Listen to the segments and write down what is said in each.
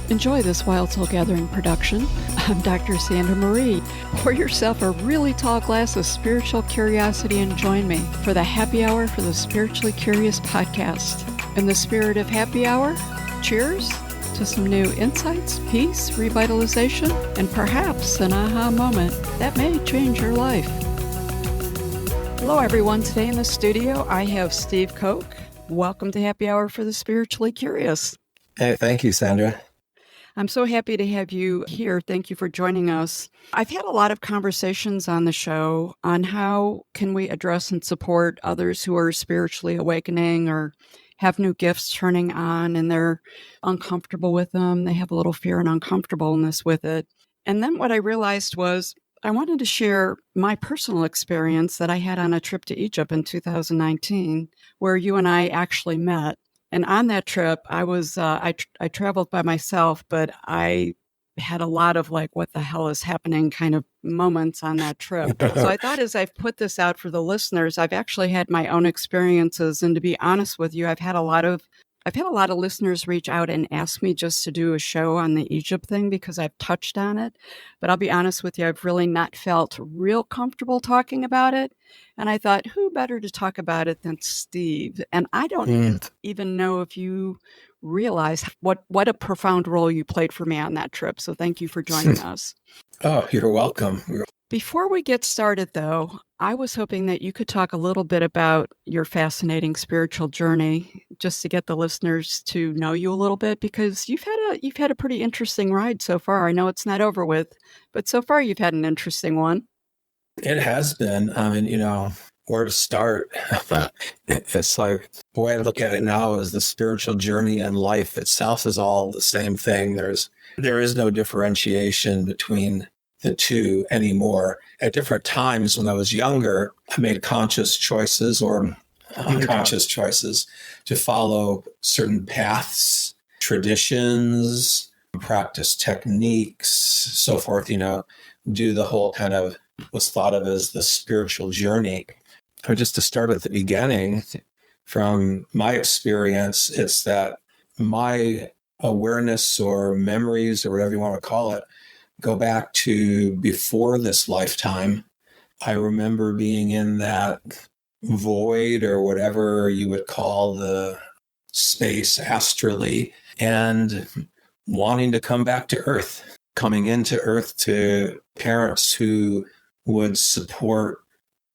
Enjoy this Wild Soul Gathering production. I'm Dr. Sandra Marie. Pour yourself a really tall glass of spiritual curiosity and join me for the Happy Hour for the Spiritually Curious podcast. In the spirit of happy hour, cheers to some new insights, peace, revitalization, and perhaps an aha moment that may change your life. Hello, everyone. Today in the studio, I have Steve Koch. Welcome to Happy Hour for the Spiritually Curious. Hey, thank you, Sandra. I'm so happy to have you here. Thank you for joining us. I've had a lot of conversations on the show on how can we address and support others who are spiritually awakening or have new gifts turning on and they're uncomfortable with them. They have a little fear and uncomfortableness with it. And then what I realized was I wanted to share my personal experience that I had on a trip to Egypt in 2019, where you and I actually met. And on that trip, I traveled by myself, but I had a lot of like, what the hell is happening kind of moments on that trip. So I thought as I've put this out for the listeners, I've actually had my own experiences. And to be honest with you, I've had a lot of listeners reach out and ask me just to do a show on the Egypt thing because I've touched on it. But I'll be honest with you, I've really not felt real comfortable talking about it. And I thought, who better to talk about it than Steve? And I don't even know if you realize what a profound role you played for me on that trip. So thank you for joining us. Oh, you're welcome. Before we get started, though, I was hoping that you could talk a little bit about your fascinating spiritual journey, just to get the listeners to know you a little bit, because you've had a pretty interesting ride so far. I know it's not over with, but so far you've had an interesting one. It has been. I mean, where to start? It's like the way I look at it now is the spiritual journey and life itself is all the same thing. There is no differentiation between the two anymore. At different times when I was younger, I made conscious choices or unconscious choices to follow certain paths, traditions, practice techniques, so forth, do the whole kind of what's thought of as the spiritual journey. Or just to start at the beginning, from my experience, it's that my awareness or memories or whatever you want to call it, go back to before this lifetime. I remember being in that void or whatever you would call the space astrally and wanting to come back to Earth, coming into Earth to parents who would support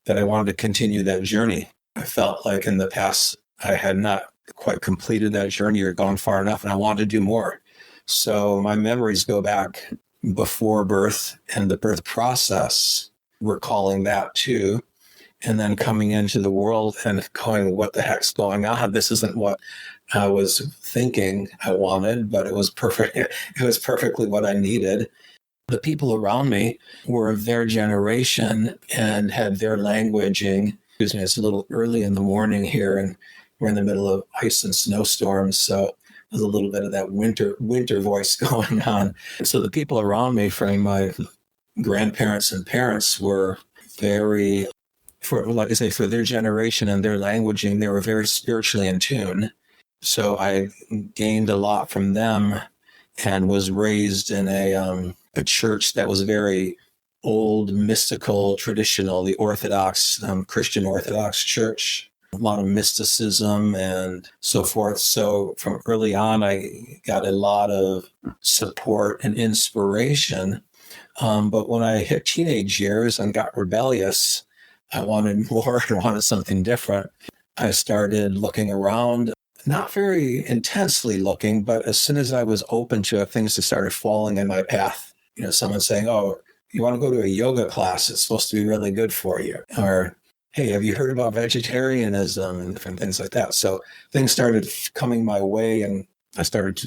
that I wanted to continue that journey. I felt like in the past I had not quite completed that journey or gone far enough, and I wanted to do more. So my memories go back before birth and the birth process, recalling that too, and then coming into the world and going, what the heck's going on? This isn't what I was thinking I wanted, but it was perfect. It was perfectly what I needed. The people around me were of their generation and had their languaging. Excuse me, it's a little early in the morning here, and we're in the middle of ice and snowstorms, so there's a little bit of that winter voice going on. So the people around me, from my grandparents and parents, were very, for their generation and their languaging, they were very spiritually in tune. So I gained a lot from them and was raised in a church that was very old, mystical, traditional, the Orthodox, Christian Orthodox church. A lot of mysticism and so forth. So from early on, I got a lot of support and inspiration. But when I hit teenage years and got rebellious, I wanted more and wanted something different. I started looking around, not very intensely looking, but as soon as I was open to it, things just started falling in my path. Someone saying, oh, you want to go to a yoga class? It's supposed to be really good for you. Or, hey, have you heard about vegetarianism and different things like that? So things started coming my way, and I started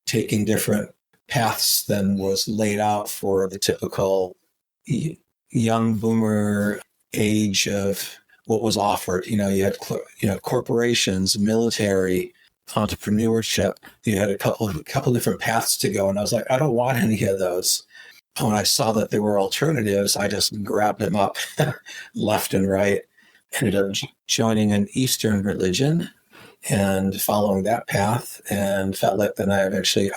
taking different paths than was laid out for the typical young boomer age of what was offered. You had corporations, military, entrepreneurship. You had a couple different paths to go, and I was like, I don't want any of those. When I saw that there were alternatives, I just grabbed them up left and right. Ended up joining an Eastern religion and following that path, and felt like then I eventually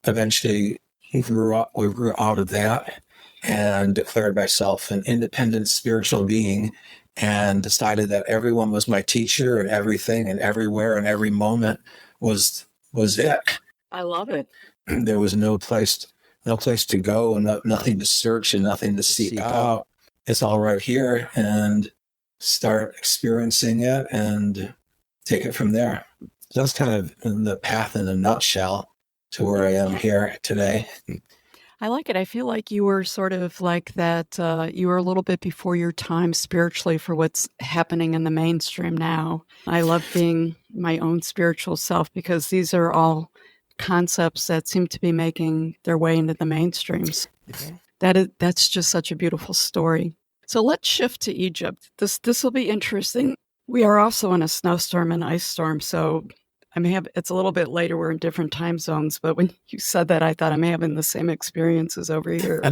eventually we grew out of that and declared myself an independent spiritual being and decided that everyone was my teacher and everything and everywhere and every moment was it. I love it. There was no place to go and nothing to search and nothing to seek out. It's all right here, and start experiencing it and take it from there. So that's kind of the path in a nutshell to where I am here today. I like it. I feel like you were sort of like that. You were a little bit before your time spiritually for what's happening in the mainstream now. I love being my own spiritual self because these are all concepts that seem to be making their way into the mainstreams. That's just such a beautiful story. So let's shift to Egypt. This will be interesting. We are also in a snowstorm and ice storm, so it's a little bit later. We're in different time zones, but when you said that, I thought I'm having the same experiences over here.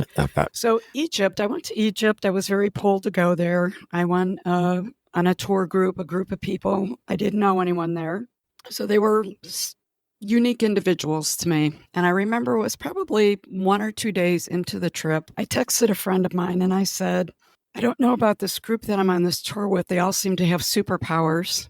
So Egypt, I went to Egypt. I was very pulled to go there. I went on a tour group, a group of people. I didn't know anyone there. So they were unique individuals to me. And I remember it was probably 1 or 2 days into the trip. I texted a friend of mine and I said, I don't know about this group that I'm on this tour with. They all seem to have superpowers.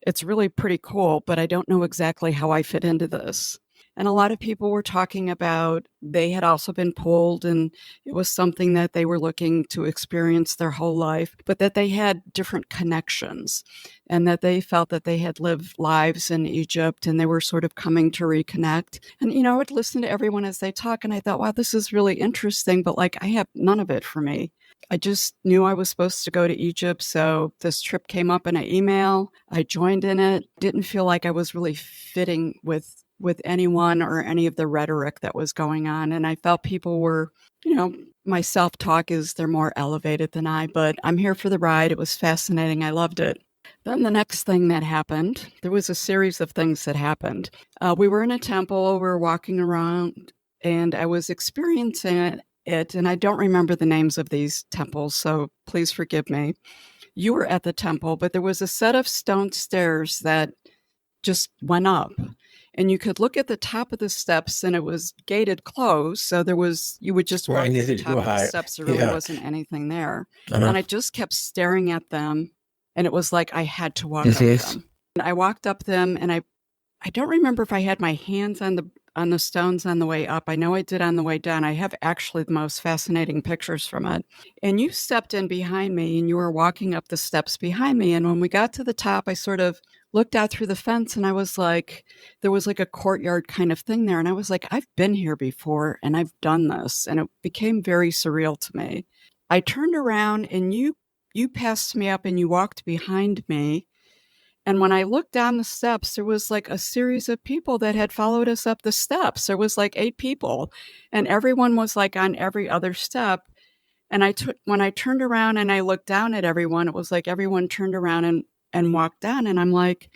It's really pretty cool, but I don't know exactly how I fit into this. And a lot of people were talking about they had also been pulled and it was something that they were looking to experience their whole life, but that they had different connections and that they felt that they had lived lives in Egypt and they were sort of coming to reconnect. And, I would listen to everyone as they talk and I thought, wow, this is really interesting, but I have none of it for me. I just knew I was supposed to go to Egypt, so this trip came up in an email. I joined in it. Didn't feel like I was really fitting with anyone or any of the rhetoric that was going on. And I felt people were, my self-talk is they're more elevated than I, but I'm here for the ride. It was fascinating. I loved it. Then the next thing that happened, there was a series of things that happened. We were in a temple. We were walking around, and I was experiencing it, and I don't remember the names of these temples, so please forgive me. You were at the temple, but there was a set of stone stairs that just went up. And you could look at the top of the steps, and it was gated closed. So you would just walk to the top of the steps. There really wasn't anything there. And I just kept staring at them, and it was like I had to walk up them. And I walked up them, and I don't remember if I had my hands on the stones on the way up. I know I did on the way down. I have actually the most fascinating pictures from it. And you stepped in behind me, and you were walking up the steps behind me. And when we got to the top, I sort of looked out through the fence and I was like, there was like a courtyard kind of thing there. And I was like, I've been here before and I've done this. And it became very surreal to me. I turned around and you passed me up and you walked behind me. And when I looked down the steps, there was like a series of people that had followed us up the steps. There was like 8 people and everyone was like on every other step. And when I turned around and I looked down at everyone, it was like everyone turned around and walked down. And I'm like,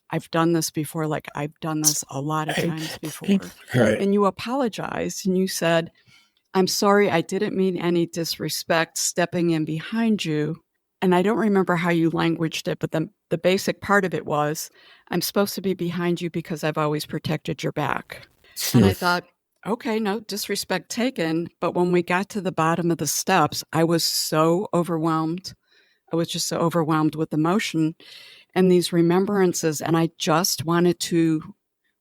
I've done this before. Like I've done this a lot of times before. Right. And you apologized and you said, I'm sorry, I didn't mean any disrespect stepping in behind you. And I don't remember how you languaged it, but the basic part of it was, I'm supposed to be behind you because I've always protected your back. And I thought, okay, no disrespect taken. But when we got to the bottom of the steps, I was so overwhelmed. I was just so overwhelmed with emotion and these remembrances. And I just wanted to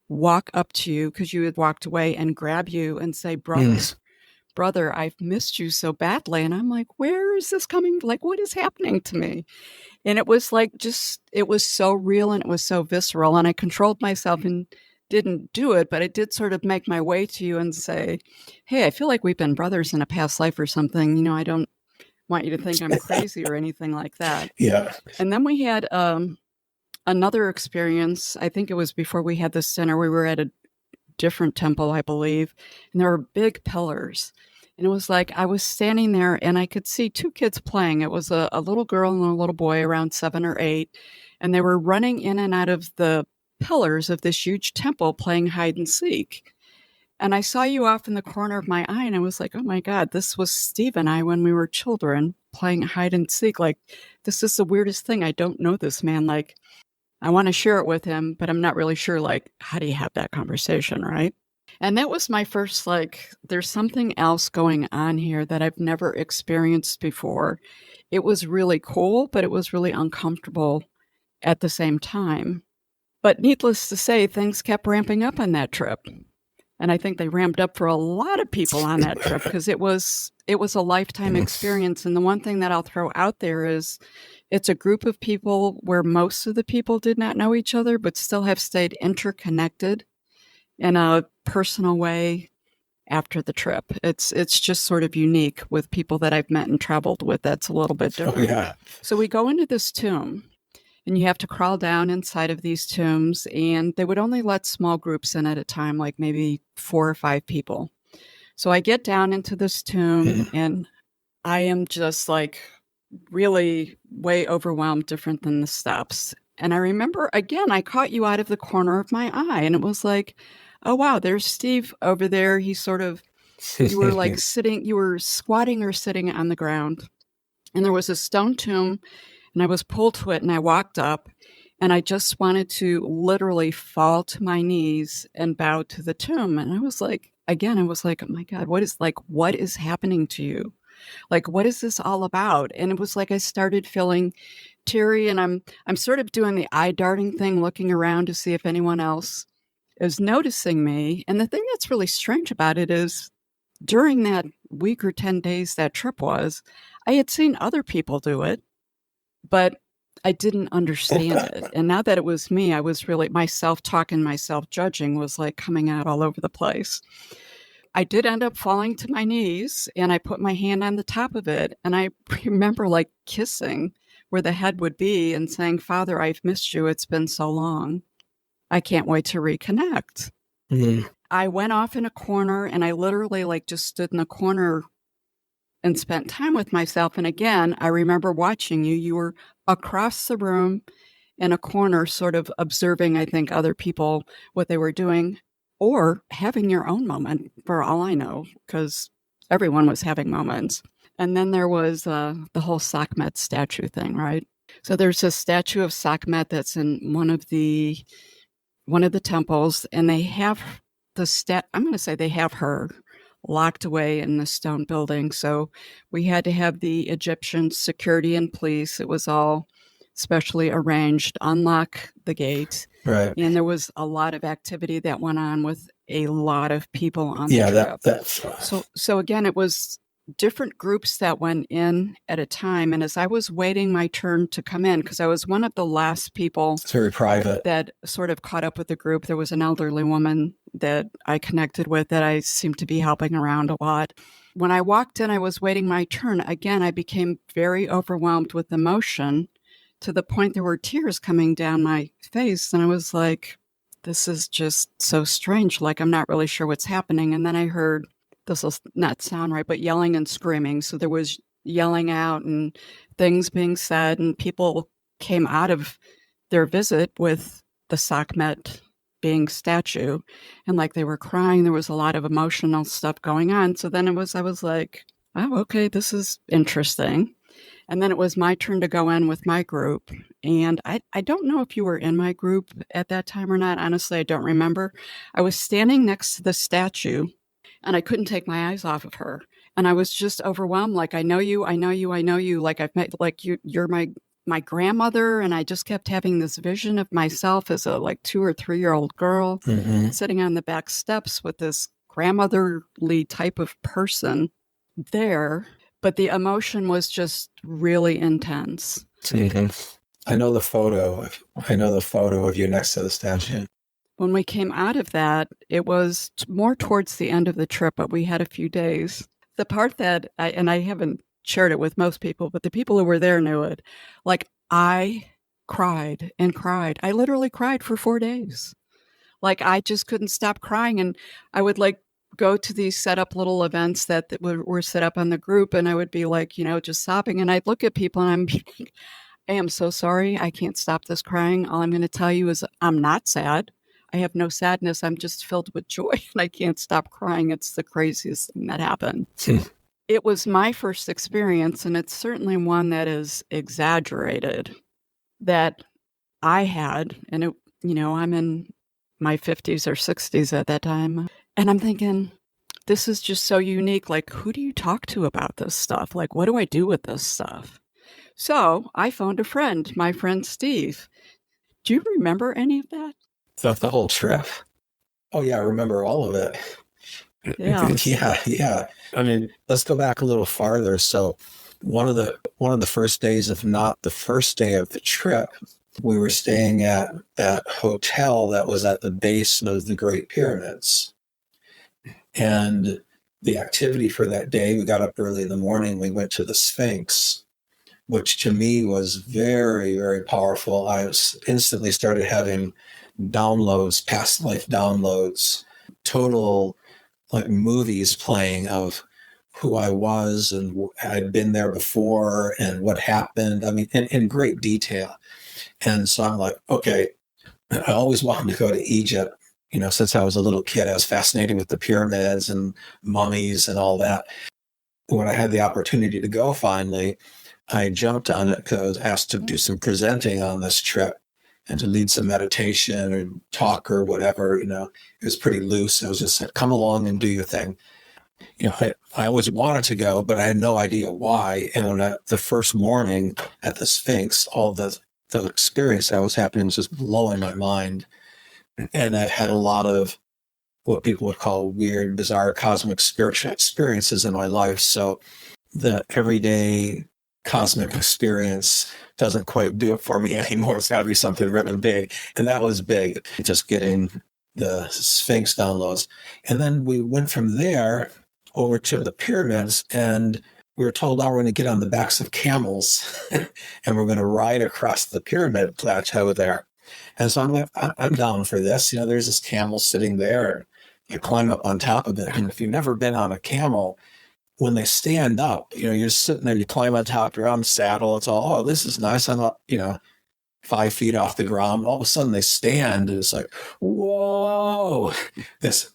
walk up to you because you had walked away and grab you and say, brother, I've missed you so badly. And I'm like, where is this coming? Like, what is happening to me? And it was like, it was so real and it was so visceral. And I controlled myself and didn't do it, but I did sort of make my way to you and say, hey, I feel like we've been brothers in a past life or something. I don't want you to think I'm crazy or anything like that. Yeah. And then we had another experience. I think it was before we had this dinner. We were at a different temple, I believe, and there were big pillars. And it was like I was standing there and I could see 2 kids playing. It was a little girl and a little boy around 7 or 8. And they were running in and out of the pillars of this huge temple playing hide and seek. And I saw you off in the corner of my eye and I was like, oh my God, this was Steve and I when we were children playing hide and seek. Like, this is the weirdest thing. I don't know this man. Like, I want to share it with him, but I'm not really sure, like, how do you have that conversation, right? And that was my first, like, there's something else going on here that I've never experienced before. It was really cool, but it was really uncomfortable at the same time. But needless to say, things kept ramping up on that trip. And I think they ramped up for a lot of people on that trip because it was a lifetime experience. And the one thing that I'll throw out there is it's a group of people where most of the people did not know each other, but still have stayed interconnected in a personal way after the trip. It's just sort of unique with people that I've met and traveled with. That's a little bit different. Oh, yeah. So we go into this tomb. And you have to crawl down inside of these tombs, and they would only let small groups in at a time, like maybe 4 or 5 people. So I get down into this tomb, and I am just like really way overwhelmed, different than the steps. And I remember, again, I caught you out of the corner of my eye, and it was like, oh, wow, there's Steve over there. He's sort of, you were like sitting, you were squatting or sitting on the ground, and there was a stone tomb. And I was pulled to it, and I walked up, and I just wanted to literally fall to my knees and bow to the tomb. And I was like, oh my God, what is happening to you? Like, what is this all about? And it was like I started feeling teary, and I'm sort of doing the eye darting thing, looking around to see if anyone else is noticing me. And the thing that's really strange about it is during that week or 10 days that trip was, I had seen other people do it, but I didn't understand it. And now that it was me, I was really, my self-talk and my self-judging was like coming out all over the place. I did end up falling to my knees, and I put my hand on the top of it. And I remember like kissing where the head would be and saying, Father, I've missed you. It's been so long. I can't wait to reconnect. I went off in a corner, and I literally like just stood in the corner and spent time with myself. And again, I remember watching you. You were across the room in a corner, sort of observing, I think, other people, what they were doing, or having your own moment, for all I know, because everyone was having moments. And then there was the whole Sekhmet statue thing, right? So there's a statue of Sekhmet that's in one of the temples, and they have I'm going to say they have her locked away in the stone building. So we had to have the Egyptian security and police. It was all specially arranged, unlock the gate. Right. And there was a lot of activity that went on with a lot of people on the trip. So again, it was different groups that went in at a time. And as I was waiting my turn to come in, because I was one of the last people, it's very private, that sort of caught up with the group. There was an elderly woman that I connected with that I seemed to be helping around a lot. When I walked in, I was waiting my turn. Again, I became very overwhelmed with emotion to the point there were tears coming down my face. And I was like, this is just so strange. Like, I'm not really sure what's happening. And then I heard, this will not sound right, but yelling and screaming. So there was yelling out and things being said, and people came out of their visit with the Sekhmet being statue, and like they were crying. There was a lot of emotional stuff going on. So then I was like, oh, okay, this is interesting. And then it was my turn to go in with my group. And I don't know if you were in my group at that time or not. Honestly, I don't remember. I was standing next to the statue, and I couldn't take my eyes off of her. And I was just overwhelmed. Like, I know you. Like, I've met, like, you're my grandmother. And I just kept having this vision of myself as a like 2 or 3 year old girl sitting on the back steps with this grandmotherly type of person there. But the emotion was just really intense. I know the photo of you next to the statue. When we came out of that, it was more towards the end of the trip, but we had a few days. The part that I haven't shared it with most people, but the people who were there knew it. Like, I cried and cried. I literally cried for 4 days. Like, I just couldn't stop crying. And I would like go to these set up little events that were set up on the group. And I would be like, just sobbing. And I'd look at people and I am so sorry. I can't stop this crying. All I'm going to tell you is I'm not sad. I have no sadness. I'm just filled with joy, and I can't stop crying. It's the craziest thing that happened. It was my first experience, and it's certainly one that is exaggerated, that I had. And, I'm in my 50s or 60s at that time. And I'm thinking, this is just so unique. Like, who do you talk to about this stuff? Like, what do I do with this stuff? So I phoned a friend, my friend Steve. Do you remember any of that? The whole trip. Oh yeah, I remember all of it. Yeah. Yeah. I mean, let's go back a little farther. So one of the first days, if not the first day of the trip, we were staying at that hotel that was at the base of the Great Pyramids. And the activity for that day, we got up early in the morning, we went to the Sphinx, which to me was very, very powerful. I was instantly started having downloads, past life downloads, total like movies playing of who I was and I'd been there before and what happened. I mean, in great detail. And so I'm like, okay, I always wanted to go to Egypt. You know, since I was a little kid, I was fascinated with the pyramids and mummies and all that. When I had the opportunity to go finally, I jumped on it because I was asked to do some presenting on this trip and to lead some meditation or talk or whatever. You know, it was pretty loose. I was just said, come along and do your thing. You know, I always wanted to go, but I had no idea why. And the first morning at the Sphinx, all the experience that was happening was just blowing my mind. And I had a lot of what people would call weird, bizarre, cosmic spiritual experiences in my life. So the everyday cosmic experience doesn't quite do it for me anymore. It's got to be something really big. And that was big, just getting the Sphinx downloads. And then we went from there over to the pyramids, and we were told, now we're going to get on the backs of camels and we're going to ride across the pyramid plateau there. And so I'm like, I'm down for this. You know, there's this camel sitting there. You climb up on top of it. And if you've never been on a camel, when they stand up, you know, you're sitting there, you climb on top, you're on the saddle. It's all, oh, this is nice. I'm up, 5 feet off the ground. All of a sudden they stand and it's like, whoa, this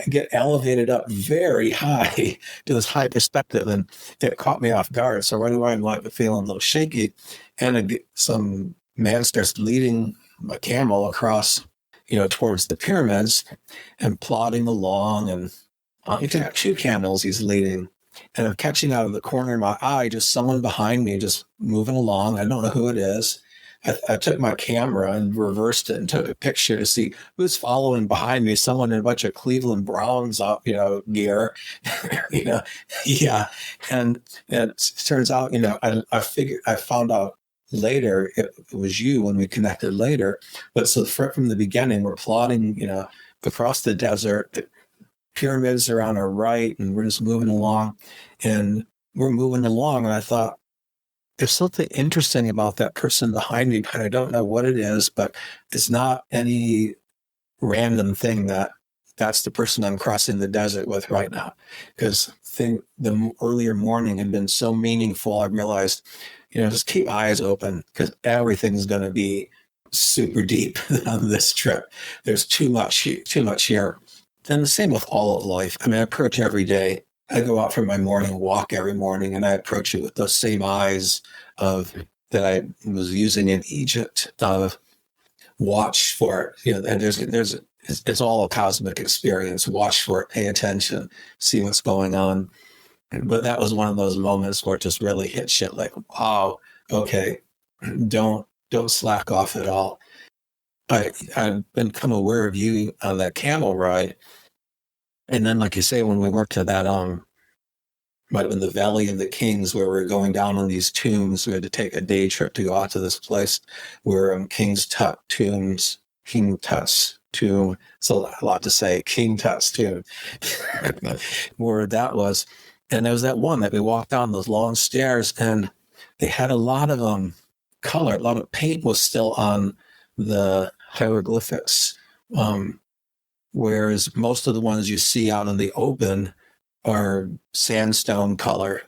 get elevated up very high to this high perspective. And it caught me off guard. So right away, I'm like feeling a little shaky. And some man starts leading a camel across, towards the pyramids and plodding along. And he's got 2 camels he's leading. And I'm catching out of the corner of my eye, just someone behind me, just moving along. I don't know who it is. I took my camera and reversed it and took a picture to see who's following behind me. Someone in a bunch of Cleveland Browns, gear, yeah. And it turns out, I found out later it was you when we connected later. But so from the beginning, we're plotting, across the desert. The pyramids are on our right, and we're just moving along. And we're moving along, and I thought, there's something interesting about that person behind me, but I don't know what it is, but it's not any random thing that's the person I'm crossing the desert with right now. Because the earlier morning had been so meaningful, I realized, just keep eyes open because everything's going to be super deep on this trip. There's too much here. And the same with all of life. I mean, I approach every day. I go out for my morning walk every morning, and I approach it with those same eyes that I was using in Egypt. Watch for it, and it's all a cosmic experience. Watch for it, pay attention, see what's going on. But that was one of those moments where it just really hit shit. Like, wow, okay, don't slack off at all. I've become aware of you on that camel ride. And then, like you say, when we worked to that, might have been the Valley of the Kings, where we're going down on these tombs. We had to take a day trip to go out to this place where King Tut's tomb. It's a lot to say. King Tut's tomb, where that was. And there was that one that we walked down those long stairs, and they had a lot of color. A lot of paint was still on the hieroglyphics. Whereas most of the ones you see out in the open are sandstone color.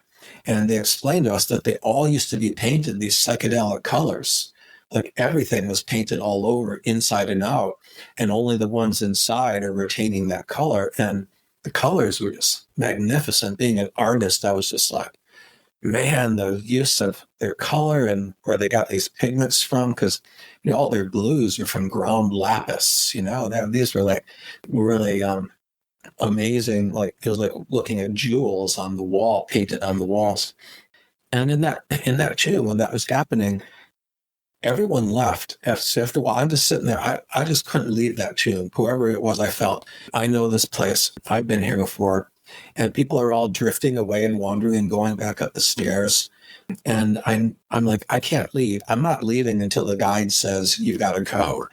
And they explained to us that they all used to be painted these psychedelic colors. Like everything was painted all over, inside and out. And only the ones inside are retaining that color. And the colors were just magnificent. Being an artist, I was just like, man, the use of their color and where they got these pigments from, because all their glues are from ground lapis. These were like really amazing, like it was like looking at jewels on the wall, painted on the walls. And in that too, when that was happening, everyone left. After a while, I'm just sitting there. I just couldn't leave that tomb. Whoever it was, I felt, I know this place. I've been here before. And people are all drifting away and wandering and going back up the stairs. And I'm like, I can't leave. I'm not leaving until the guide says you've got to go.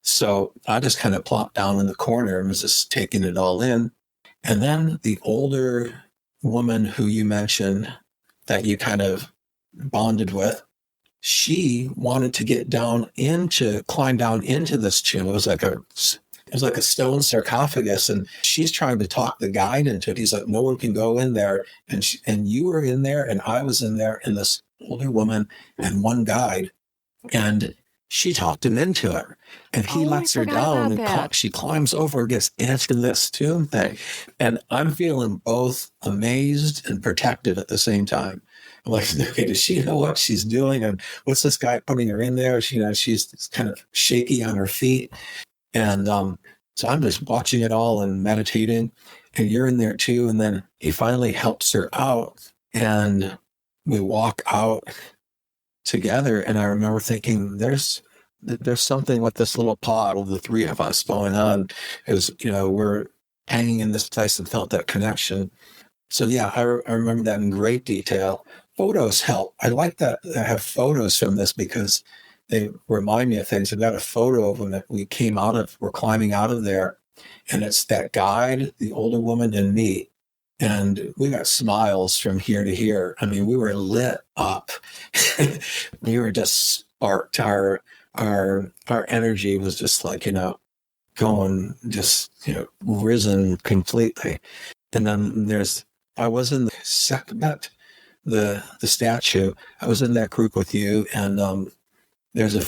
So I just kind of plopped down in the corner and was just taking it all in. And then the older woman who you mentioned that you kind of bonded with, she wanted to climb down into this tomb. It was like a stone sarcophagus, and she's trying to talk the guide into it. He's like, no one can go in there. And you were in there, and I was in there, and this older woman and one guide, and she talked him into it. And he lets her down, and she climbs over, gets into this tomb thing. And I'm feeling both amazed and protected at the same time. I'm like, okay, does she know what she's doing? And what's this guy putting her in there? She's kind of shaky on her feet. And so I'm just watching it all and meditating. And you're in there too. And then he finally helps her out. And we walk out together. And I remember thinking, there's something with this little pod of the three of us going on. We're hanging in this place and felt that connection. So yeah, I remember that in great detail. Photos help. I like that I have photos from this because they remind me of things. I've got a photo of when we're climbing out of there, and it's that guide, the older woman, and me. And we got smiles from here to here. I mean, we were lit up. We were just sparked. Our energy was just like, going, just, risen completely. And then I was in the statue. I was in that group with you, and there's a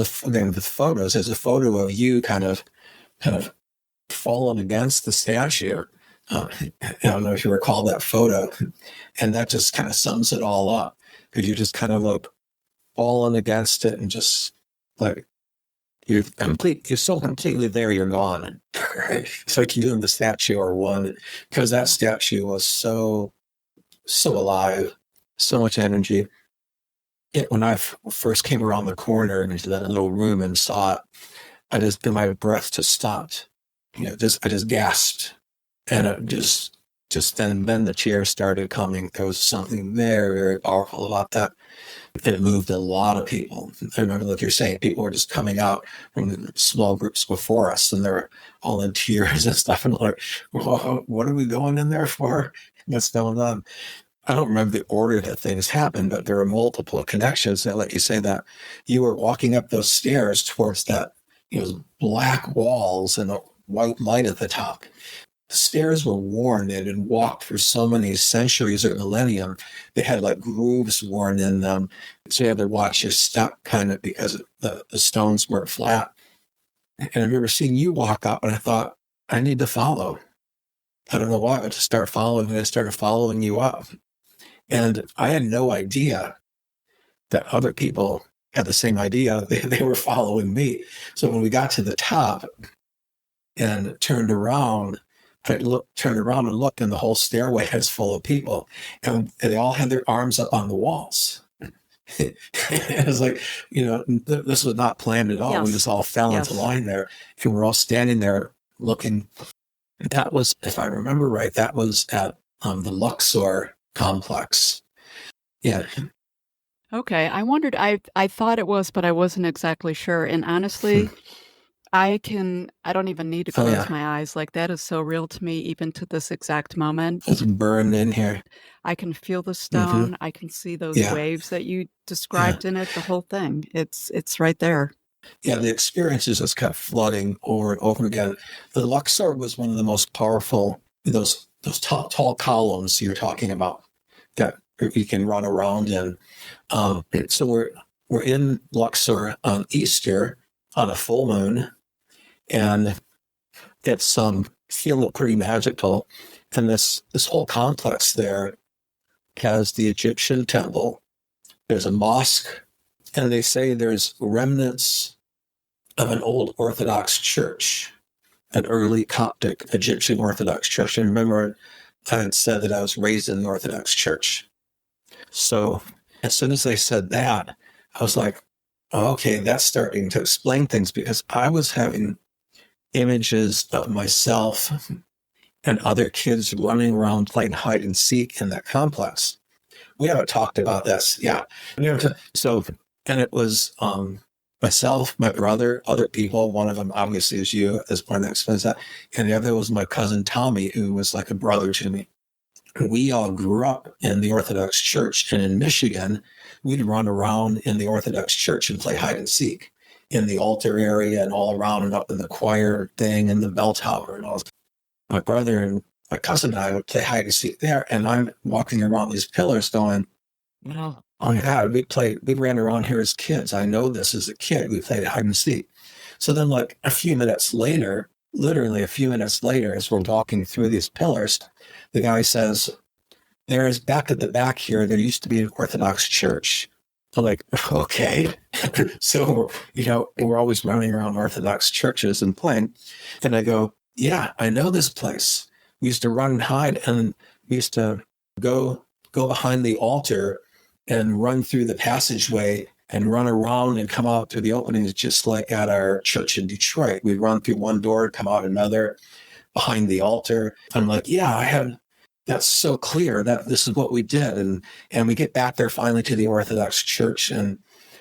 thing with photos. There's a photo of you kind of falling against the statue. I don't know if you recall that photo, and that just kind of sums it all up, because you just kind of like falling against it and just like you're so completely there, you're gone. It's like you and the statue are one, because that statue was so alive, so much energy. When I first came around the corner into that little room and saw it, my breath just stopped. I just gasped, and it just then the chairs started coming. There was something very, very powerful about that. It moved a lot of people. I remember, like you're saying, people were just coming out from small groups before us, and they're all in tears and stuff. And like, what are we going in there for? What's going on? I don't remember the order that things happened, but there were multiple connections that let you say that you were walking up those stairs towards that, black walls and a white light at the top. The stairs were worn. They had been walked for so many centuries or millennium. They had like grooves worn in them. So you had to watch your step kind of, because the stones weren't flat. And I remember seeing you walk up, and I thought, I need to follow. I don't know why, I just started following, and I started following you up. And I had no idea that other people had the same idea. They were following me. So when we got to the top and turned around and looked, and the whole stairway was full of people. And they all had their arms up on the walls. It was like, this was not planned at all. Yes. We just all fell into line there. And we're all standing there looking. That was, if I remember right, that was at the Luxor complex. Yeah. Okay. I wondered, I thought it was, but I wasn't exactly sure. And honestly, I don't even need to close my eyes. Like, that is so real to me, even to this exact moment. It's burned in here. I can feel the stone. I can see those waves that you described in it, the whole thing. It's right there. Yeah, the experiences just kept flooding over and over again. The Luxor was one of the most powerful, those tall columns you're talking about that you can run around in. So we're in Luxor on Easter on a full moon, and it's feeling pretty magical. And this whole complex there has the Egyptian temple. There's a mosque, and they say there's remnants of an old Orthodox church an early Coptic Egyptian Orthodox church. And remember, I had said that I was raised in the Orthodox church. So as soon as they said that, I was like, oh, okay, that's starting to explain things, because I was having images of myself and other kids running around playing hide and seek in that complex. We haven't talked about this. Yeah. So, and it was myself, my brother, other people. One of them obviously is you, as part of the experience. And the other was my cousin Tommy, who was like a brother to me. We all grew up in the Orthodox Church, and in Michigan, we'd run around in the Orthodox Church and play hide and seek in the altar area and all around and up in the choir thing and the bell tower and all. My brother and my cousin and I would play hide and seek there, and I'm walking around these pillars going, oh my God, we ran around here as kids. I know this as a kid. We played hide and seek. So then, like a few minutes later, literally a few minutes later, as we're walking through these pillars, the guy says, there's back at the back here, there used to be an Orthodox church. I'm like, okay. So, we're always running around Orthodox churches and playing. And I go, yeah, I know this place. We used to run and hide, and we used to go behind the altar and run through the passageway and run around and come out through the openings, just like at our church in Detroit. We'd run through one door, come out another behind the altar. I'm like, yeah, that's so clear that this is what we did. And we get back there finally to the Orthodox church, and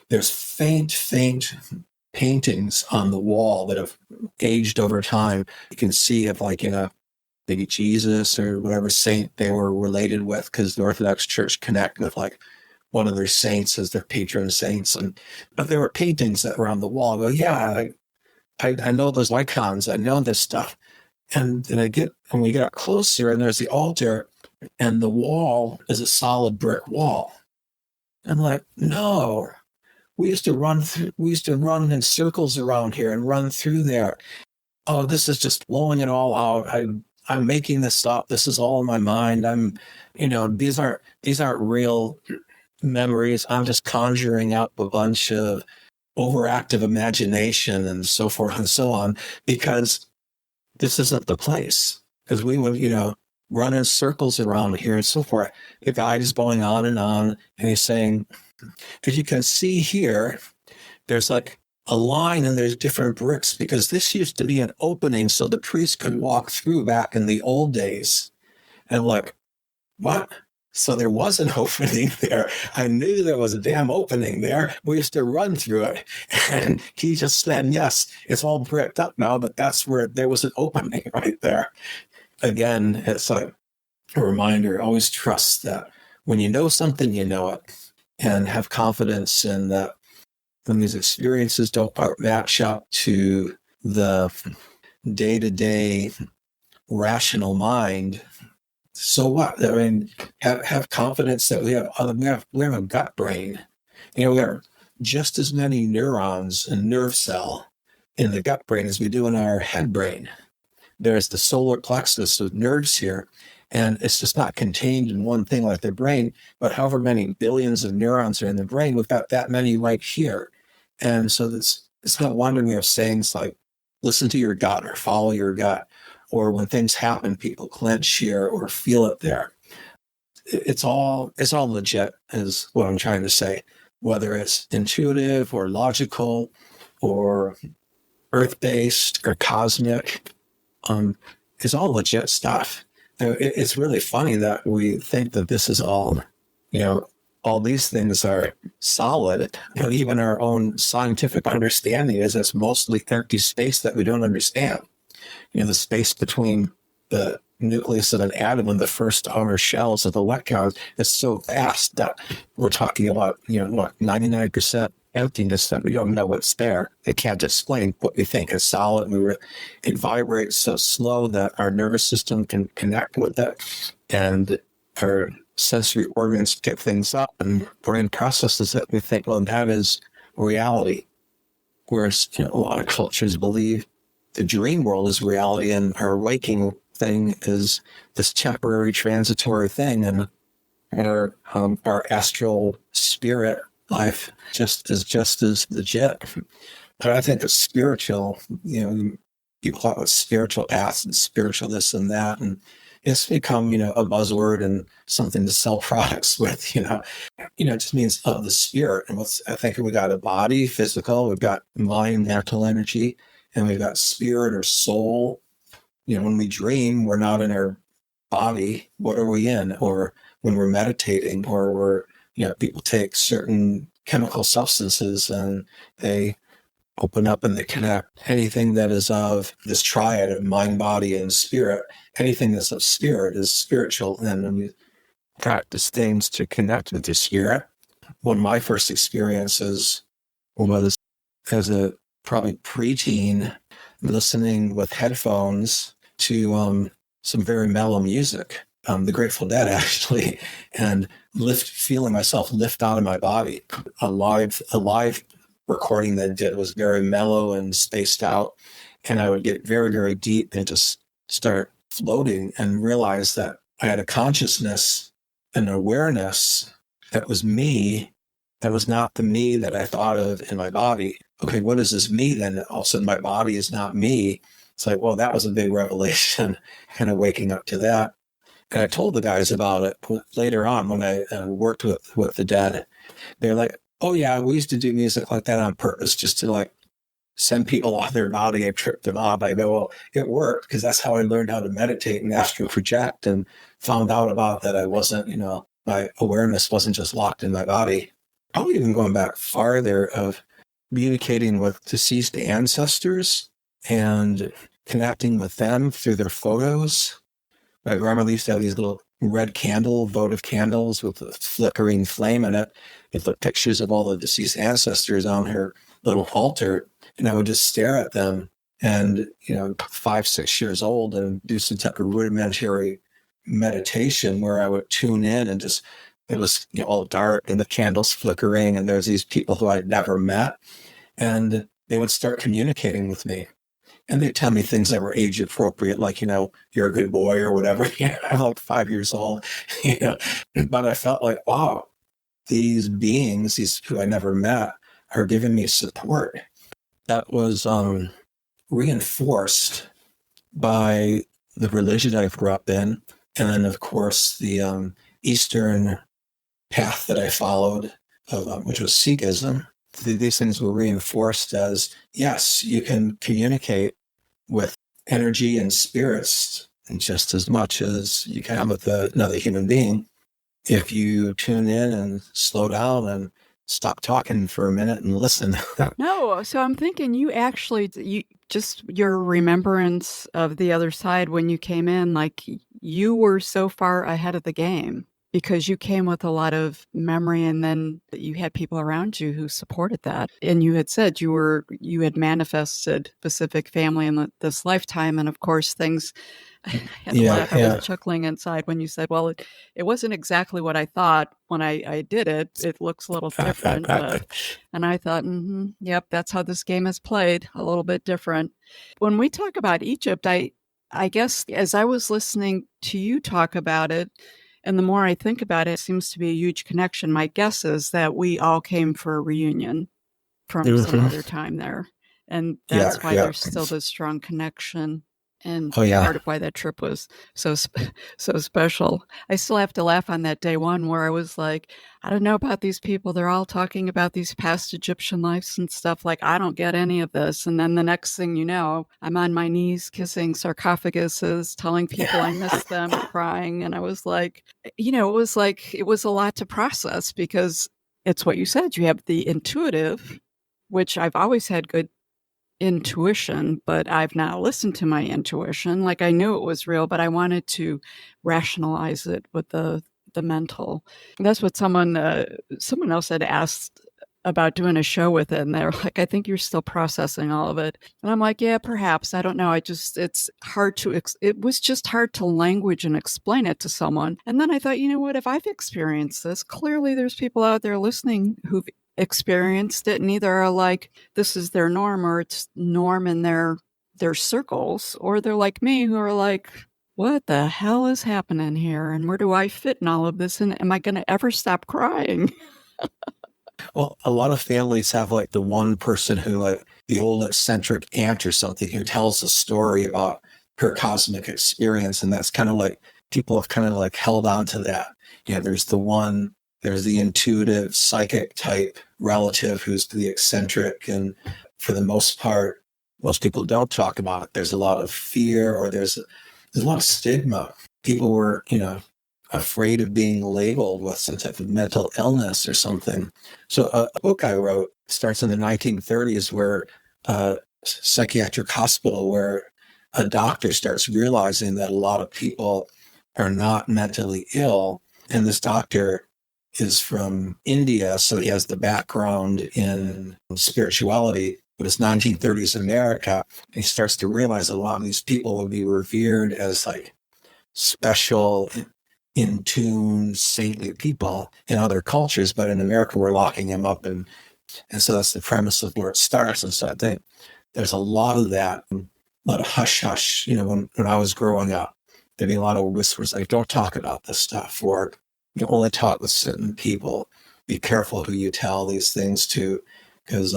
there's faint paintings on the wall that have aged over time. You can see if maybe Jesus or whatever saint they were related with, because the Orthodox Church connect with like one of their saints as their patron saints. But there were paintings that were on the wall. I go, yeah, I know those icons. I know this stuff. And then we get closer, and there's the altar, and the wall is a solid brick wall. I'm like, no, we used to run in circles around here and run through there. Oh, this is just blowing it all out. I'm making this up. This is all in my mind. These aren't real memories. I'm just conjuring up a bunch of overactive imagination and so forth and so on, because this isn't the place. Because we would, run in circles around here and so forth. The guide is going on, and he's saying, as you can see here, there's like a line and there's different bricks, because this used to be an opening so the priest could walk through back in the old days. And I'm like, what? So there was an opening there. I knew there was a damn opening there. We used to run through it. And he just said, yes, it's all bricked up now, but that's where there was an opening right there. Again, it's like a reminder, always trust that when you know something, you know it, and have confidence in that when these experiences don't match up to the day-to-day rational mind, so what? I mean, have confidence that we have a gut brain. We have just as many neurons and nerve cell in the gut brain as we do in our head brain. There's the solar plexus of nerves here, and it's just not contained in one thing like the brain, but however many billions of neurons are in the brain, we've got that many right here. And so it's not wonder we have sayings like, listen to your gut or follow your gut, or when things happen, people clench here or feel it there. It's all legit, is what I'm trying to say, whether it's intuitive or logical or earth-based or cosmic. It's all legit stuff. It's really funny that we think that this is all, all these things are solid. Even our own scientific understanding is it's mostly empty space that we don't understand. The space between the nucleus of an atom and the first outer shells of the electrons is so vast that we're talking about, 99% emptiness that we don't know what's there. It can't explain what we think is solid. It vibrates so slow that our nervous system can connect with it, and our sensory organs pick things up, and brain processes it. We think, well, that is reality. Whereas, a lot of cultures believe the dream world is reality, and our waking thing is this temporary, transitory thing, and our astral spirit life just as legit. But I think it's spiritual, people talk about spiritual paths and spiritual this and that. And it's become, a buzzword and something to sell products with, it just means of the spirit. And I think we got a body, physical, we've got mind, mental energy, and we've got spirit or soul. When we dream, we're not in our body. What are we in? Or when we're meditating, or people take certain chemical substances and they open up and they connect. Anything that is of this triad of mind, body, and spirit, anything that's of spirit is spiritual. And when we practice things to connect with the spirit, one of my first experiences was as a probably preteen, listening with headphones to some very mellow music, the Grateful Dead actually, and feeling myself lift out of my body. A live recording that I did was very mellow and spaced out, and I would get very, very deep and just start floating and realize that I had a consciousness and awareness that was me, that was not the me that I thought of in my body. Okay, what is this me then? All of a sudden my body is not me. It's like, well, that was a big revelation, kind of waking up to that. And I told the guys about it later on when I worked with the dead. They're like, oh yeah, we used to do music like that on purpose, just to like send people off their body and trip them off. I go, well, it worked because that's how I learned how to meditate and astral project, and found out about that I wasn't, my awareness wasn't just locked in my body. Probably even going back farther of communicating with deceased ancestors and connecting with them through their photos. My grandmother used to have these little red votive candles with a flickering flame in it, with the pictures of all the deceased ancestors on her little altar. And I would just stare at them and, 5, 6 years old, and do some type of rudimentary meditation where I would tune in and just, it was all dark and the candles flickering, and there's these people who I'd never met, and they would start communicating with me. And they'd tell me things that were age appropriate, like, you're a good boy or whatever. I'm like 5 years old, but I felt like, wow, these beings, these who I never met, are giving me support. That was reinforced by the religion I grew up in. And then, of course, the Eastern path that I followed, which was Sikhism. These things were reinforced as, yes, you can communicate with energy and spirits just as much as you can with another human being if you tune in and slow down and stop talking for a minute and listen. No, so I'm thinking your remembrance of the other side when you came in, like you were so far ahead of the game, because you came with a lot of memory, and then you had people around you who supported that. And you had said you had manifested specific family in this lifetime. And of course, things, I had to laugh. I was chuckling inside when you said, well, it wasn't exactly what I thought when I did it. It looks a little different. And I thought, yep, that's how this game is played, a little bit different. When we talk about Egypt, I guess as I was listening to you talk about it, and the more I think about it, it seems to be a huge connection. My guess is that we all came for a reunion from some other time there. And that's why there's still this strong connection. And part of why that trip was so special. I still have to laugh on that day one where I was like, I don't know about these people. They're all talking about these past Egyptian lives and stuff. Like, I don't get any of this. And then the next thing you know, I'm on my knees kissing sarcophaguses, telling people I miss them, crying. And I was like, it was a lot to process, because it's what you said. You have the intuitive, which I've always had good intuition, but I've now listened to my intuition. Like, I knew it was real, but I wanted to rationalize it with the mental. That's what someone else had asked about doing a show with it, and they're like, I think you're still processing all of it. And I'm like, yeah, perhaps. I don't know. It's hard to, it was just hard to language and explain it to someone. And then I thought, you know what, if I've experienced this, clearly there's people out there listening who've experienced it, and either are like, this is their norm, or it's norm in their circles, or they're like me, who are like, what the hell is happening here? And where do I fit in all of this? And am I going to ever stop crying? Well, a lot of families have like the one person who like the old eccentric aunt or something who tells a story about her cosmic experience. And that's kind of like, people have kind of like held on to that. There's the intuitive psychic type relative who's the eccentric. And for the most part, most people don't talk about it. There's a lot of fear, or there's a lot of stigma. People were, afraid of being labeled with some type of mental illness or something. So a book I wrote starts in the 1930s where a psychiatric hospital where a doctor starts realizing that a lot of people are not mentally ill. And this doctor is from India, so he has the background in spirituality, but it's 1930s America. And he starts to realize a lot of these people will be revered as like special, in tune, saintly people in other cultures, but in America we're locking them up, and so that's the premise of where it starts. And so I think there's a lot of that, a lot of hush hush. When I was growing up, there'd be a lot of whispers like, "Don't talk about this stuff," or "You only talk with certain people. Be careful who you tell these things to, because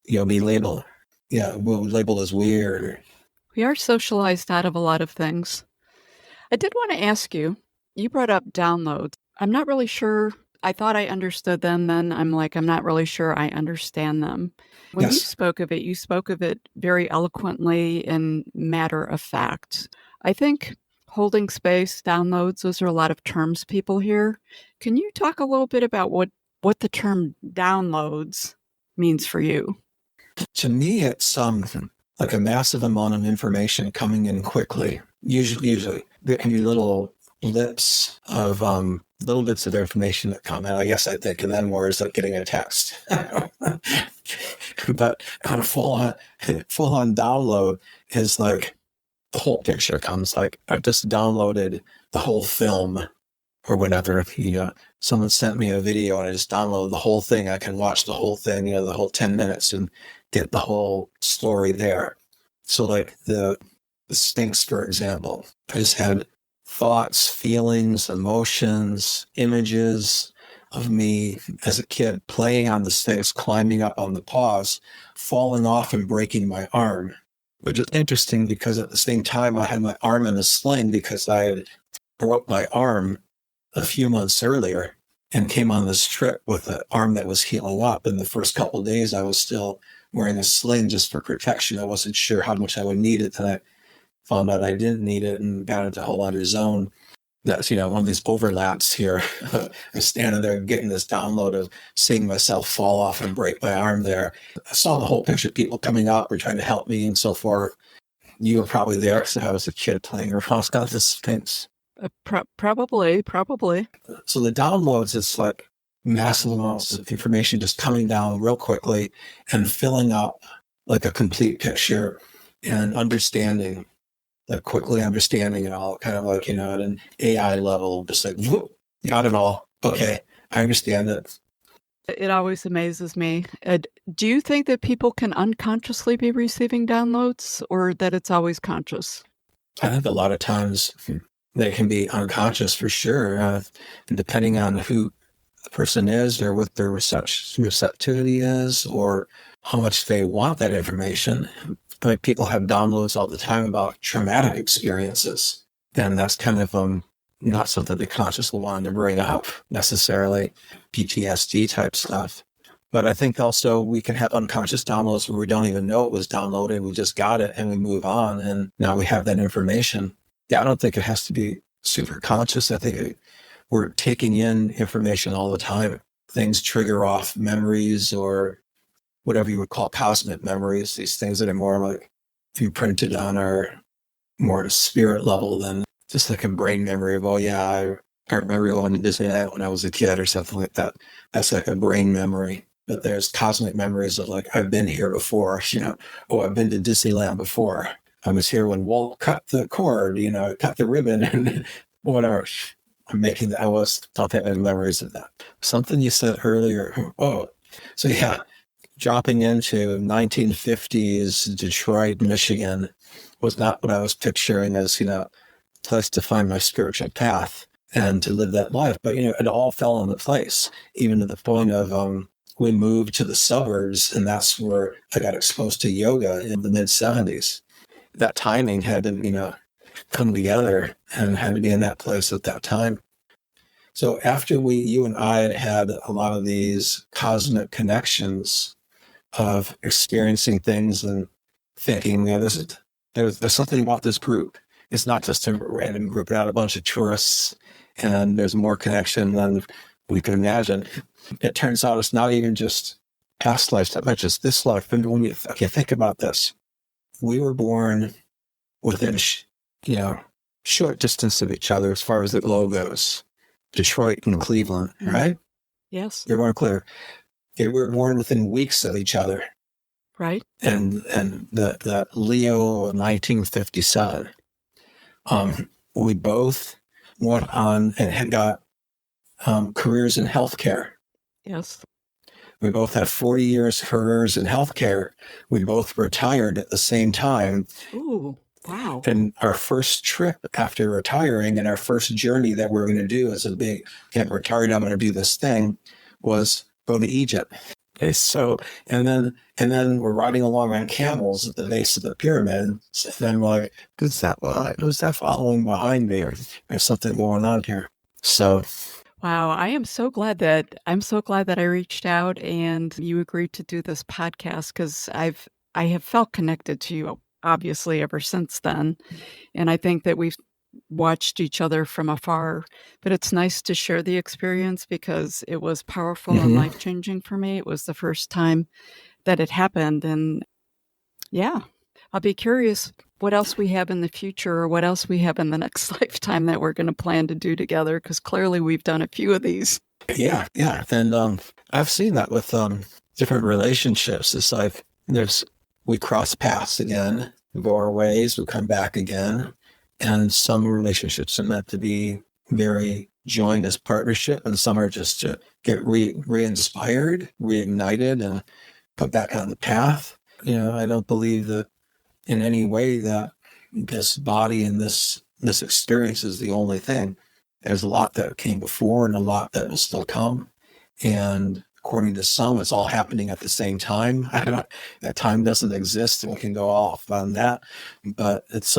be labeled, we'll label as weird." We are socialized out of a lot of things. I did want to ask you, you brought up downloads. I'm not really sure. I thought I understood them. Then I'm like, I'm not really sure I understand them. When you Yes. spoke of it very eloquently and matter of fact. I think holding space, downloads, those are a lot of terms people hear. Can you talk a little bit about what the term downloads means for you? To me, it's like a massive amount of information coming in quickly. Usually there can be little blips of little bits of information that come in. I guess I think, and then more is like getting a text. But kind of full on download is like the whole picture comes. Like I just downloaded the whole film or whatever. Someone sent me a video and I just downloaded the whole thing. I can watch the whole thing, the whole 10 minutes and get the whole story there. So like the Sphinx, for example, I just had thoughts, feelings, emotions, images of me as a kid playing on the Sphinx, climbing up on the paws, falling off and breaking my arm, which is interesting because at the same time I had my arm in a sling because I had broke my arm a few months earlier and came on this trip with an arm that was healing up. And the first couple of days I was still wearing a sling just for protection. I wasn't sure how much I would need it. And I found out I didn't need it and got into a whole other zone. That's, one of these overlaps here. I'm standing there getting this download of seeing myself fall off and break my arm there. I saw the whole picture of people coming up or trying to help me and so forth. You were probably there because I was a kid playing around. Got this Sphinx. Probably. So the downloads, it's like massive amounts of information just coming down real quickly and filling up like a complete picture and understanding, like quickly understanding it all, kind of like, at an AI level, just like, whoop, got it all. Okay, I understand it. It always amazes me. Do you think that people can unconsciously be receiving downloads or that it's always conscious? I think a lot of times they can be unconscious for sure, and depending on who the person is or what their receptivity is or how much they want that information. I mean, people have downloads all the time about traumatic experiences, and that's kind of not something they consciously wanted to bring up necessarily, PTSD type stuff. But I think also we can have unconscious downloads where we don't even know it was downloaded. We just got it and we move on, and now we have that information. Yeah, I don't think it has to be super conscious. I think we're taking in information all the time. Things trigger off memories or whatever you would call cosmic memories, these things that are more like imprinted on our more at a spirit level than just like a brain memory of, oh yeah, I remember going to Disneyland when I was a kid or something like that. That's like a brain memory. But there's cosmic memories of like, I've been here before, oh, I've been to Disneyland before. I was here when Walt cut the cord, cut the ribbon and whatever. I was talking about memories of that. Something you said earlier. Oh, so yeah, dropping into 1950s Detroit, Michigan was not what I was picturing as, place to find my spiritual path and to live that life. But, it all fell into place, even to the point of we moved to the suburbs, and that's where I got exposed to yoga in the mid-70s. That timing had to, come together and had to be in that place at that time. So after you and I had a lot of these cosmic connections of experiencing things and thinking, there's something about this group. It's not just a random group, not a bunch of tourists, and there's more connection than we could imagine. It turns out it's not even just past lives, not just this life. And when you think about this, we were born within, short distance of each other as far as the globe goes. Detroit and Cleveland, right? Yes. You're more clear. They were born within weeks of each other. Right. And the Leo of 1957, we both went on and had got careers in healthcare. Yes. We both had 40 years careers in healthcare. We both retired at the same time. Ooh, wow. And our first trip after retiring and our first journey that we're going to do as a big, get retired, I'm going to do this thing, was go to Egypt. Okay, so, and then we're riding along on camels at the base of the pyramid. So then we're like, who's that following behind me? Or there's something going on here. So, wow, I'm so glad that I reached out and you agreed to do this podcast, because I have felt connected to you obviously ever since then. And I think that we've watched each other from afar, but it's nice to share the experience because it was powerful and life-changing for me. It was the first time that it happened. And yeah, I'll be curious what else we have in the future, or what else we have in the next lifetime that we're going to plan to do together, because clearly we've done a few of these. Yeah. And I've seen that with different relationships. It's like we cross paths again, we go our ways, we come back again. And some relationships are meant to be very joined as partnership, and some are just to get re-inspired, reignited, and put back on the path. I don't believe that in any way that this body and this experience is the only thing. There's a lot that came before and a lot that will still come. And according to some, it's all happening at the same time. That time doesn't exist, and we can go off on that. But it's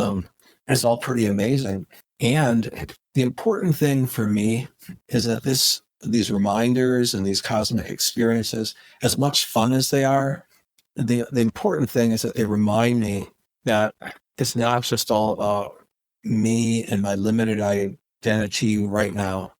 all pretty amazing. And the important thing for me is that these reminders and these cosmic experiences, as much fun as they are, the important thing is that they remind me that it's not just all about me and my limited identity right now.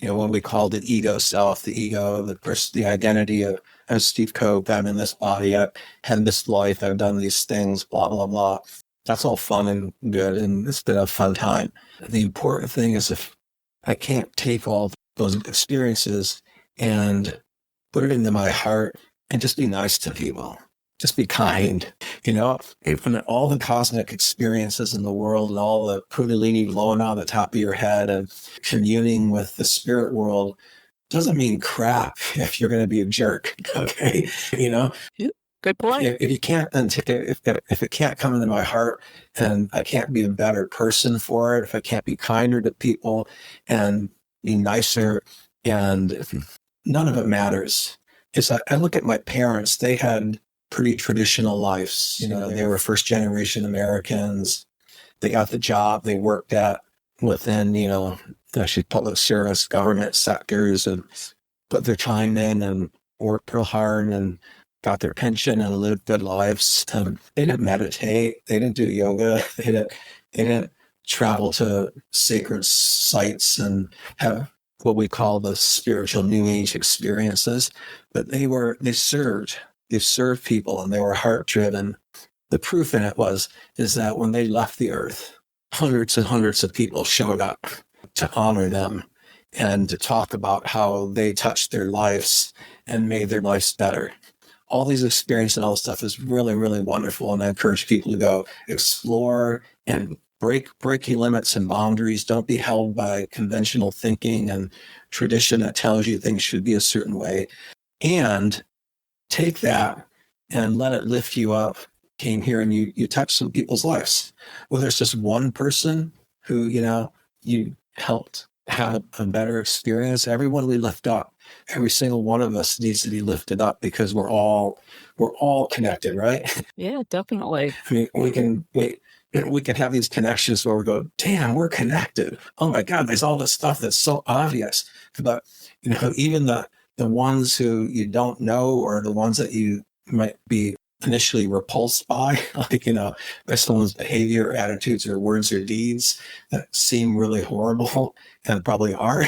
What we call the ego self, the ego, the identity of Steve Cope. I'm in this body. I've had this life. I've done these things, blah, blah, blah. That's all fun and good, and it's been a fun time. The important thing is, if I can't take all those experiences and put it into my heart and just be nice to people, just be kind, even all the cosmic experiences in the world and all the kundalini blowing out the top of your head and communing with the spirit world doesn't mean crap if you're going to be a jerk, okay? Good point. If you can't, if it can't come into my heart, and I can't be a better person for it, if I can't be kinder to people and be nicer, and none of it matters. I look at my parents; they had pretty traditional lives. They were first generation Americans. They got the job they worked at within, actually public service, government sectors, and put their time in and worked real hard and got their pension and lived good lives. They didn't meditate. They didn't do yoga. They didn't travel to sacred sites and have what we call the spiritual New Age experiences. But they served people, and they were heart driven. The proof in it is that when they left the earth, hundreds and hundreds of people showed up to honor them and to talk about how they touched their lives and made their lives better. All these experiences and all this stuff is really, really wonderful. And I encourage people to go explore and break your limits and boundaries. Don't be held by conventional thinking and tradition that tells you things should be a certain way. And take that and let it lift you up. Came here and you touched some people's lives. Whether it's just one person who, you helped have a better experience, everyone we lift up every single one of us needs to be lifted up because we're all connected, right? Yeah, definitely. I mean, we can have these connections where we go, damn, we're connected. Oh my God, there's all this stuff that's so obvious. But, even the ones who you don't know or the ones that you might be initially repulsed by, like, by someone's behavior, attitudes, or words or deeds that seem really horrible and probably are,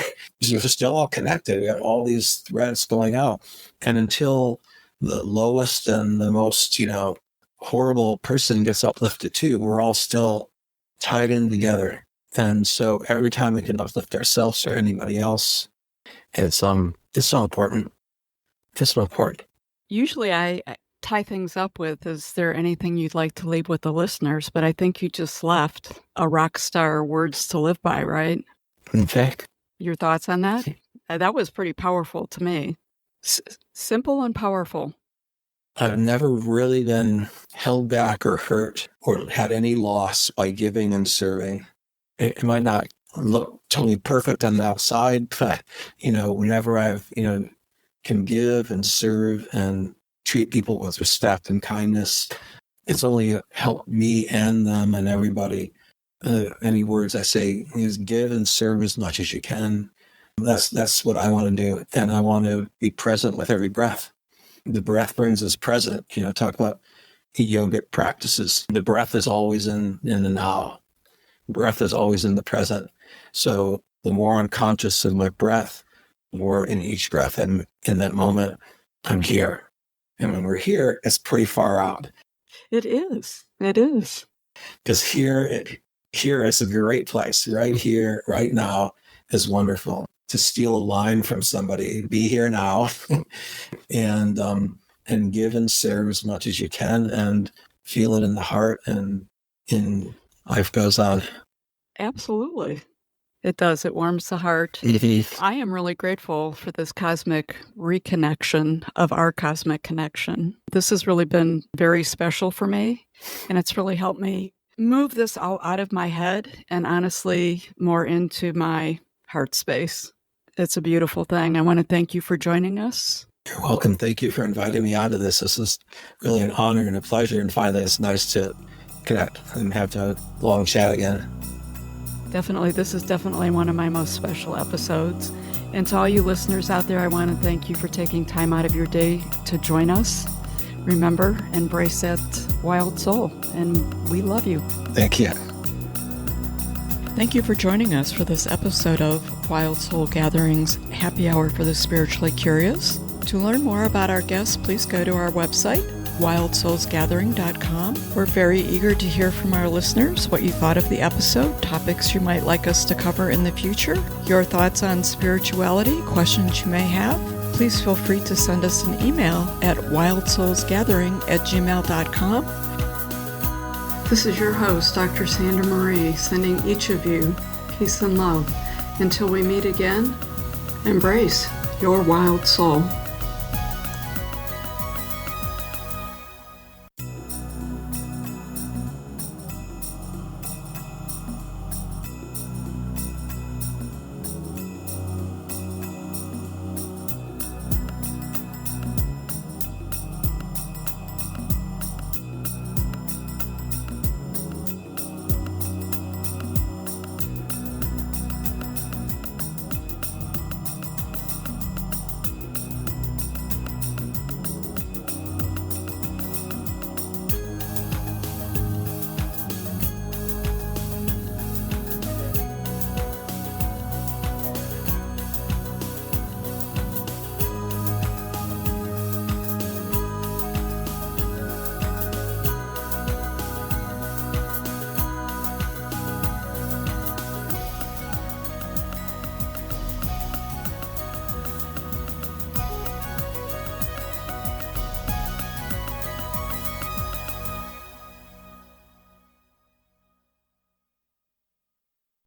we're still all connected. We have all these threads going out. And until the lowest and the most, horrible person gets uplifted too, we're all still tied in together. And so every time we can uplift ourselves or anybody else, it's so important. It's so important. Usually I tie things up with, is there anything you'd like to leave with the listeners? But I think you just left a rock star words to live by, right? In fact. Your thoughts on that? That was pretty powerful to me. Simple and powerful. I've never really been held back or hurt or had any loss by giving and serving. It might not look totally perfect on the outside, but, whenever I've, can give and serve and treat people with respect and kindness, it's only helped me and them and everybody. Any words I say is give and serve as much as you can. That's what I want to do. And I want to be present with every breath. The breath brings us present. Talk about yogic practices. The breath is always in the now. Breath is always in the present. So the more I'm conscious of my breath, the more in each breath. And in that moment, I'm here. And when we're here, it's pretty far out. It is. It is. Because here is a great place. Right here, right now is wonderful. To steal a line from somebody, be here now, and give and serve as much as you can, and feel it in the heart, and life goes on. Absolutely. It does. It warms the heart. I am really grateful for this cosmic reconnection of our cosmic connection. This has really been very special for me, and it's really helped me move this all out of my head and honestly more into my heart space. It's a beautiful thing. I want to thank you for joining us. You're welcome. Thank you for inviting me onto this. This is really an honor and a pleasure. And finally, it's nice to connect and have a long chat again. Definitely. This is definitely one of my most special episodes. And to all you listeners out there, I want to thank you for taking time out of your day to join us. Remember, embrace that wild soul. And we love you. Thank you. Thank you for joining us for this episode of Wild Soul Gatherings Happy Hour for the Spiritually Curious. To learn more about our guests, please go to our website, wildsoulsgathering.com. We're very eager to hear from our listeners what you thought of the episode, topics you might like us to cover in the future, your thoughts on spirituality, questions you may have. Please feel free to send us an email at wildsoulsgathering@gmail.com. This is your host, Dr. Sandra Marie, sending each of you peace and love. Until we meet again, embrace your wild soul.